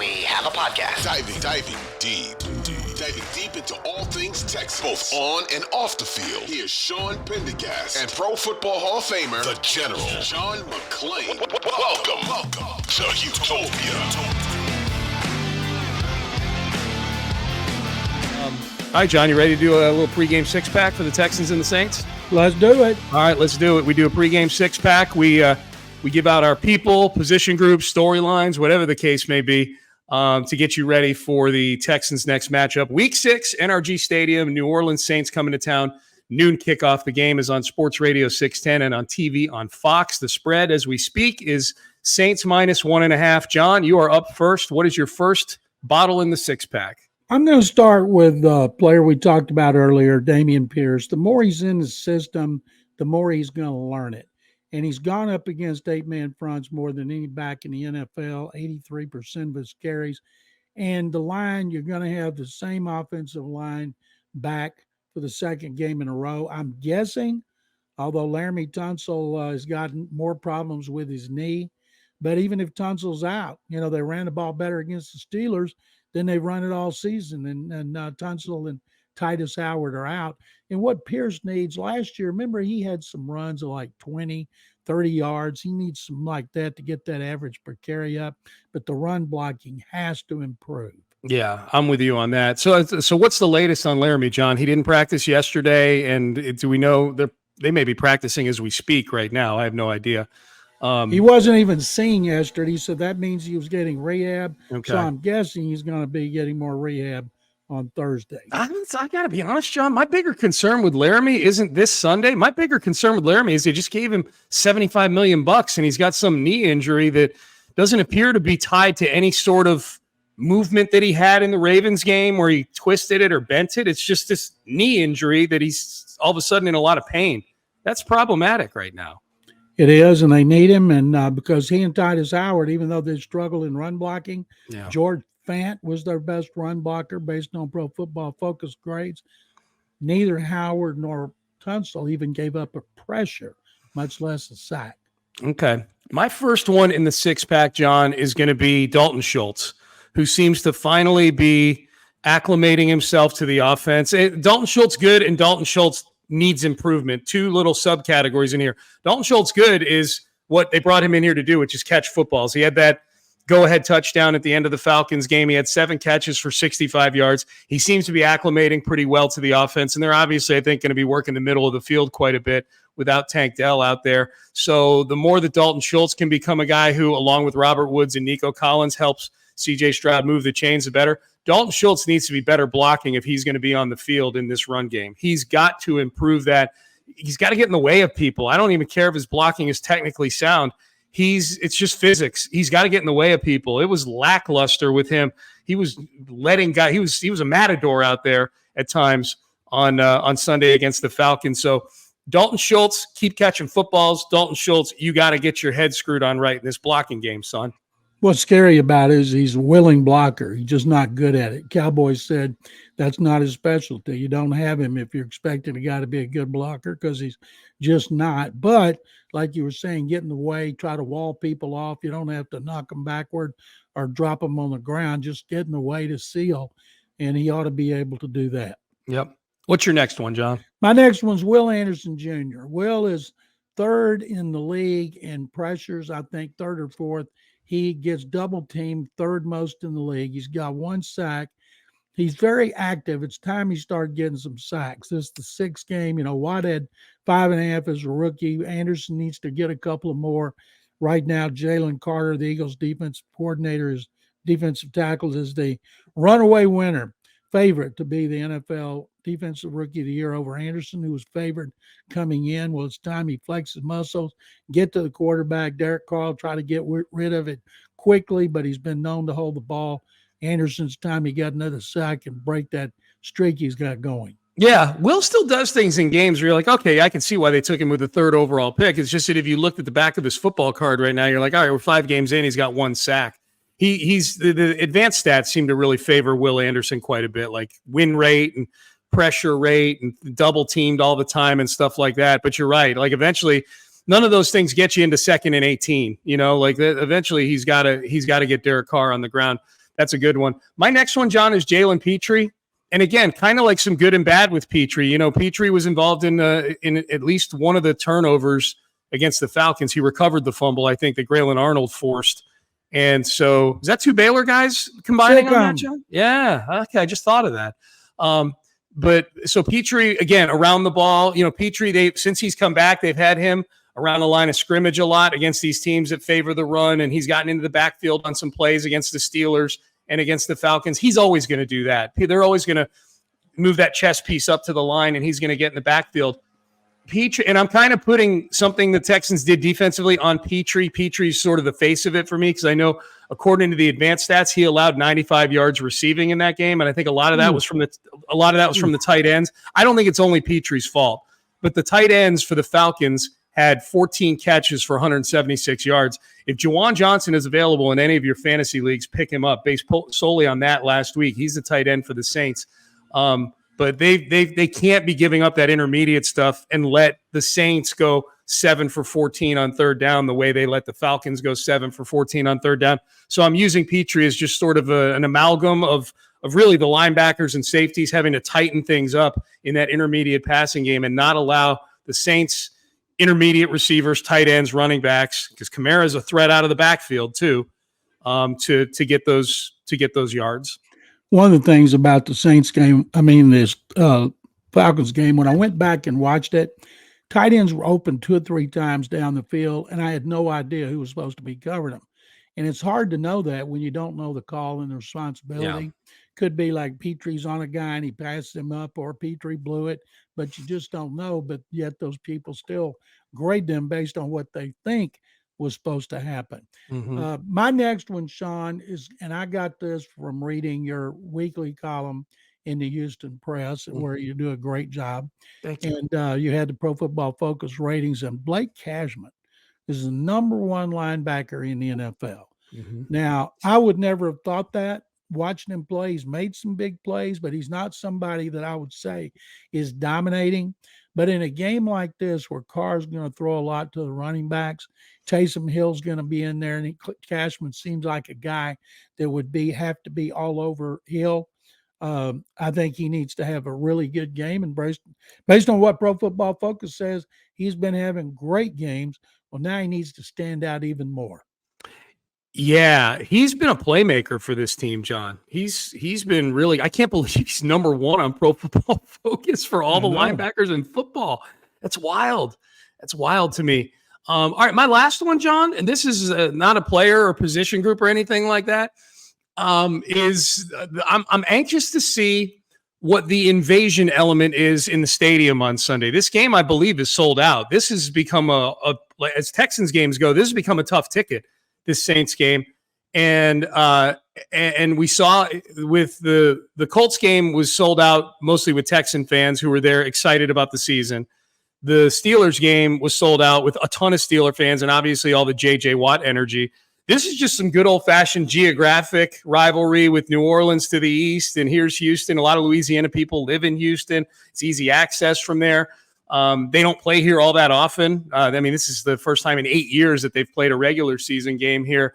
we have a podcast. Diving deep into all things Texas, both on and off the field. Here's Sean Pendergast and Pro Football Hall of Famer, the General, John McClain. Welcome to Houtopia. All right, John, you ready to do a little pregame six-pack for the Texans and the Saints? Let's do it. All right, let's do it. We do a pregame six-pack. We give out our people, position groups, storylines, whatever the case may be, to get you ready for the Texans' next matchup. Week 6, NRG Stadium, New Orleans Saints coming to town. Noon kickoff. The game is on Sports Radio 610 and on TV on Fox. The spread as we speak is Saints minus 1.5. John, you are up first. What is your first bottle in the six-pack? I'm going to start with a player we talked about earlier, Dameon Pierce. The more he's in the system, the more he's going to learn it. And he's gone up against eight-man fronts more than any back in the NFL, 83% of his carries. And the line, you're going to have the same offensive line back for the second game in a row. I'm guessing, although Laramie Tunsil has gotten more problems with his knee, but even if Tunsil's out, they ran the ball better against the Steelers than they've run it all season. And Tunsil and Titus Howard are out. And what Pierce needs last year, remember, he had some runs of like 20, 30 yards. He needs some like that to get that average per carry up. But the run blocking has to improve. Yeah, I'm with you on that. So what's the latest on Laramie, John? He didn't practice yesterday. And do we know they may be practicing as we speak right now? I have no idea. He wasn't even seen yesterday, so that means he was getting rehab. Okay. So I'm guessing he's going to be getting more rehab on Thursday. I got to be honest, John. My bigger concern with Laramie isn't this Sunday. My bigger concern with Laramie is they just gave him $75 million, and he's got some knee injury that doesn't appear to be tied to any sort of movement that he had in the Ravens game where he twisted it or bent it. It's just this knee injury that he's all of a sudden in a lot of pain. That's problematic right now. It is, and they need him, and because he and Titus Howard, even though they struggle in run blocking, George Fant was their best run blocker based on Pro Football Focus grades. Neither Howard nor Tunsil even gave up a pressure, much less a sack. Okay. My first one in the six-pack, John, is going to be Dalton Schultz, who seems to finally be acclimating himself to the offense. Dalton Schultz good, and Dalton Schultz needs improvement. Two little subcategories in here. Dalton Schultz good is what they brought him in here to do, which is catch footballs. He had that go-ahead touchdown at the end of the Falcons game. He had 7 catches for 65 yards. He seems to be acclimating pretty well to the offense, and they're obviously, I think, going to be working the middle of the field quite a bit without Tank Dell out there. So the more that Dalton Schultz can become a guy who, along with Robert Woods and Nico Collins, helps C.J. Stroud move the chains, the better. Dalton Schultz needs to be better blocking if he's going to be on the field in this run game. He's got to improve that. He's got to get in the way of people. I don't even care if his blocking is technically sound. It's just physics. He's got to get in the way of people. It was lackluster with him. He was letting guys. He was a matador out there at times on Sunday against the Falcons. So Dalton Schultz, keep catching footballs. Dalton Schultz, you got to get your head screwed on right in this blocking game, son. What's scary about it is he's a willing blocker. He's just not good at it. Cowboys said that's not his specialty. You don't have him if you're expecting a guy to be a good blocker because he's just not. But like you were saying, get in the way, try to wall people off. You don't have to knock them backward or drop them on the ground. Just get in the way to seal, and he ought to be able to do that. Yep. What's your next one, John? My next one's Will Anderson Jr. Will is third in the league in pressures, I think third or fourth. He gets double teamed, third most in the league. He's got 1 sack. He's very active. It's time he started getting some sacks. This is the 6th game. Watt had 5.5 as a rookie. Anderson needs to get a couple of more. Right now, Jalen Carter, the Eagles defensive coordinator, is defensive tackles, is the runaway winner, favorite to be the NFL Defensive Rookie of the Year over Anderson, who was favored coming in. Well, it's time he flexes muscles, get to the quarterback. Derek Carr try to get rid of it quickly, but he's been known to hold the ball. Anderson's time he got another sack and break that streak he's got going. Yeah, Will still does things in games where you're like, okay, I can see why they took him with the 3rd overall pick. It's just that if you looked at the back of his football card right now, you're like, all right, we're 5 games in, he's got 1 sack. He's the advanced stats seem to really favor Will Anderson quite a bit, like win rate and pressure rate and double teamed all the time and stuff like that. But you're right. Like eventually none of those things get you into 2nd and 18, like that. Eventually he's got to get Derek Carr on the ground. That's a good one. My next one, John, is Jalen Petrie. And again, kind of like some good and bad with Petrie. You know, Petrie was involved in at least one of the turnovers against the Falcons. He recovered the fumble, I think, that Graylin Arnold forced. And so, is that two Baylor guys combining on that, John? Yeah. Okay, I just thought of that. But so Petrie, again, around the ball. You know, Petrie, since he's come back, they've had him around the line of scrimmage a lot against these teams that favor the run, and he's gotten into the backfield on some plays against the Steelers and against the Falcons. He's always going to do that. They're always going to move that chess piece up to the line, and he's going to get in the backfield. Petrie, and I'm kind of putting something the Texans did defensively on Petrie. Petrie's sort of the face of it for me because I know, according to the advanced stats, he allowed 95 yards receiving in that game, and I think a lot of that was from the tight ends. I don't think it's only Petrie's fault, but the tight ends for the Falcons had 14 catches for 176 yards. If Juwan Johnson is available in any of your fantasy leagues, pick him up based solely on that last week. He's the tight end for the Saints. But they can't be giving up that intermediate stuff and let the Saints go 7 for 14 on third down the way they let the Falcons go 7 for 14 on third down. So I'm using Petrie as just sort of an amalgam of really the linebackers and safeties having to tighten things up in that intermediate passing game and not allow the Saints intermediate receivers, tight ends, running backs, because Kamara is a threat out of the backfield too, to get those yards. One of the things about the Saints game, this Falcons game, when I went back and watched it, tight ends were open 2 or 3 times down the field, and I had no idea who was supposed to be covering them. And it's hard to know that when you don't know the call and the responsibility. Yeah. Could be like Petrie's on a guy and he passed him up, or Petrie blew it, but you just don't know. But yet those people still grade them based on what they think was supposed to happen. Mm-hmm. My next one, Sean, is, and I got this from reading your weekly column in the Houston Press, mm-hmm. where you do a great job. Thank you. And you had the Pro Football Focus ratings, and Blake Cashman is the number 1 linebacker in the NFL. Mm-hmm. Now, I would never have thought that. Watching him play, he's made some big plays, but he's not somebody that I would say is dominating. But in a game like this, where Carr's going to throw a lot to the running backs, Taysom Hill's going to be in there, and Cashman seems like a guy that would have to be all over Hill. I think he needs to have a really good game, and based on what Pro Football Focus says, he's been having great games. Well, now he needs to stand out even more. Yeah, he's been a playmaker for this team, John. He's been really, I can't believe he's number 1 on Pro Football Focus for all the linebackers in football. That's wild. That's wild to me. All right, my last one, John, and this is not a player or position group or anything like that, is I'm anxious to see what the invasion element is in the stadium on Sunday. This game, I believe, is sold out. This has become as Texans games go, this has become a tough ticket. This Saints game, and we saw with the Colts game was sold out mostly with Texan fans who were there excited about the season. The Steelers game was sold out with a ton of Steeler fans and obviously all the J.J. Watt energy. This is just some good old-fashioned geographic rivalry with New Orleans to the east, and here's Houston. A lot of Louisiana people live in Houston. It's easy access from there. They don't play here all that often. This is the first time in 8 years that they've played a regular season game here.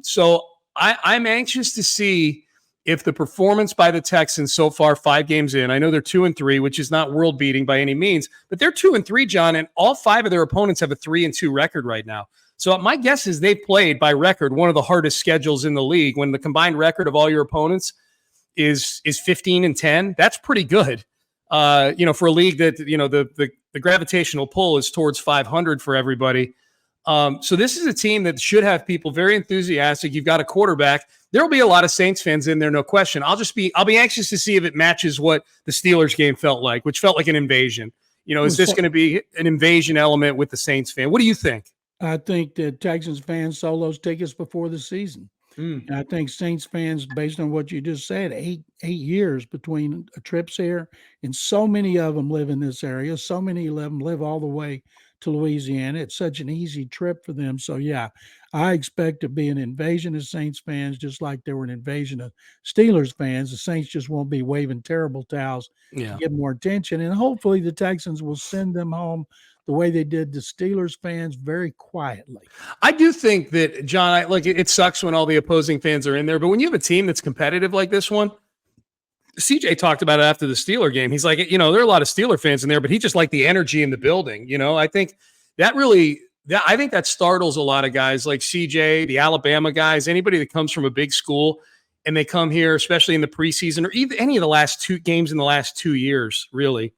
So I'm anxious to see if the performance by the Texans so far, 5 games in, I know they're 2-3, which is not world beating by any means, but they're 2-3, John, and all 5 of their opponents have a 3-2 record right now. So my guess is they've played by record one of the hardest schedules in the league. When the combined record of all your opponents is 15-10, that's pretty good. For a league that, the gravitational pull is towards 500 for everybody. So this is a team that should have people very enthusiastic. You've got a quarterback. There'll be a lot of Saints fans in there, no question. I'll be anxious to see if it matches what the Steelers game felt like, which felt like an invasion. Is this going to be an invasion element with the Saints fan? What do you think? I think that Texans fans sold those tickets before the season. And I think Saints fans, based on what you just said, eight years between trips here, and so many of them live in this area. So many of them live all the way to Louisiana. It's such an easy trip for them. So, yeah, I expect to be an invasion of Saints fans, just like there were an invasion of Steelers fans. The Saints just won't be waving terrible towels to get more attention. And hopefully the Texans will send them home the way they did the Steelers fans very quietly. I do think that, John, it sucks when all the opposing fans are in there, but when you have a team that's competitive like this one, CJ talked about it after the Steeler game. He's like, there are a lot of Steeler fans in there, but he just liked the energy in the building. I think I think that startles a lot of guys like CJ, the Alabama guys, anybody that comes from a big school and they come here, especially in the preseason or even any of the last 2 games in the last 2 years, really,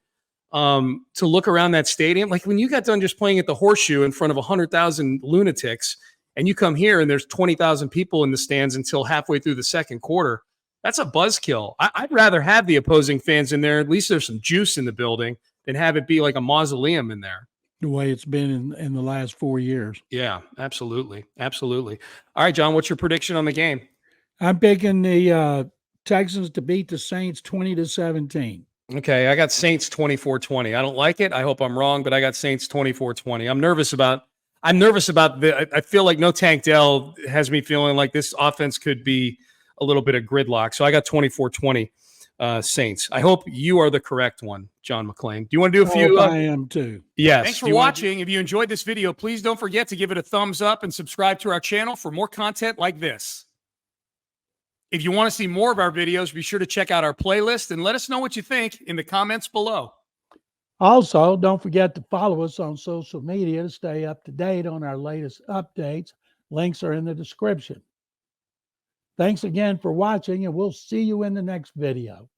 to look around that stadium. Like when you got done just playing at the Horseshoe in front of 100,000 lunatics and you come here and there's 20,000 people in the stands until halfway through the second quarter, that's a buzzkill. I'd rather have the opposing fans in there. At least there's some juice in the building than have it be like a mausoleum in there. The way it's been in the last 4 years. Yeah, absolutely. Absolutely. All right, John, what's your prediction on the game? I'm picking the Texans to beat the Saints 20-17. Okay, I got Saints 24-20. I don't like it. I hope I'm wrong, but I got Saints 24-20. I'm nervous about I feel like no Tank Dell has me feeling like this offense could be a little bit of gridlock. So I got 24-20 Saints. I hope you are the correct one, John McClain. Do you want to do a few? I am too. Yes. Thanks for watching. If you enjoyed this video, please don't forget to give it a thumbs up and subscribe to our channel for more content like this. If you want to see more of our videos, be sure to check out our playlist and let us know what you think in the comments below. Also, don't forget to follow us on social media to stay up to date on our latest updates. Links are in the description. Thanks again for watching, and we'll see you in the next video.